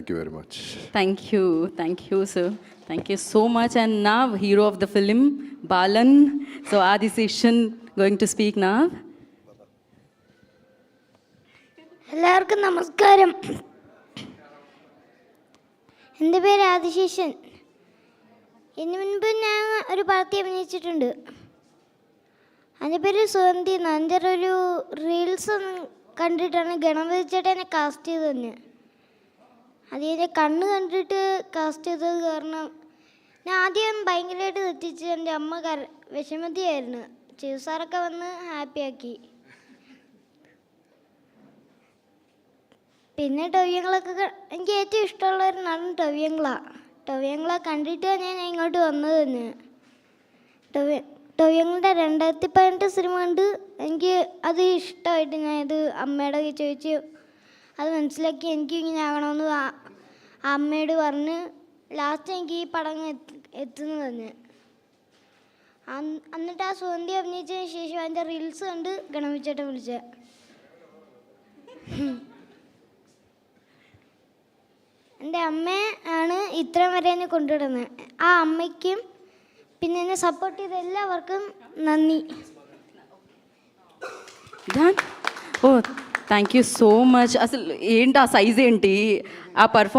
you very much. Thank you, sir. Thank you so much. And now, hero of the film, Balan. So, Adiseshan going to speak now. എല്ലാവർക്കും നമസ്കാരം. എൻ്റെ പേര് ആദിശേഷൻ. ഇതിനു മുൻപ് ഞാൻ ഒരു പടത്തിൽ അഭിനയിച്ചിട്ടുണ്ട്. അതിൻ്റെ പേര് സുഗന്ധി. എൻ്റെ ഒരു റീൽസ് കണ്ടിട്ടാണ് ഗണപതി ചേട്ടനെ കാസ്റ്റ് ചെയ്ത് തന്നെ. അതിൻ്റെ കണ്ണ് കണ്ടിട്ട് കാസ്റ്റ് ചെയ്തത് കാരണം ഞാൻ ആദ്യം ഭയങ്കരമായിട്ട് തെറ്റിച്ച് എൻ്റെ അമ്മ വിഷമതിയായിരുന്നു. ചികിത്സാറൊക്കെ വന്ന് ഹാപ്പിയാക്കി. പിന്നെ ടൊവ്യങ്ങളൊക്കെ എനിക്ക് ഏറ്റവും ഇഷ്ടമുള്ള ഒരു നടൻ ടൊവ്യങ്ങളെ കണ്ടിട്ട് ഞാൻ ഇങ്ങോട്ട് വന്നത് തന്നെ. ടൊവ്യങ്ങളുടെ 2018 സിനിമ കണ്ട് എനിക്ക് അത് ഇഷ്ടമായിട്ട് ഞാനത് അമ്മയുടെ ചോദിച്ച് അത് മനസ്സിലാക്കി എനിക്ക് ഇങ്ങനെ ആകണമെന്ന് അമ്മയോട് പറഞ്ഞ് ലാസ്റ്റ് എനിക്ക് ഈ പടം എത്തുന്നത് തന്നെ. എന്നിട്ട് ആ സുഗന്ധി അഭിനയിച്ചതിന് ശേഷം അതിൻ്റെ റീൽസ് കണ്ട് ഗണപതിച്ചേട്ടൻ വിളിച്ചത്. എൻ്റെ അമ്മയാണ് ഇത്രയും വരെ എന്നെ കൊണ്ടുവിടുന്നത്. ആ അമ്മയ്ക്കും പിന്നെ എന്നെ സപ്പോർട്ട് ചെയ്ത എല്ലാവർക്കും നന്ദി. Oh, thank you so much. అసలు ఏంటి ఆ సైజ్ ఏంటి ఆ పర్ఫార్మెన్స్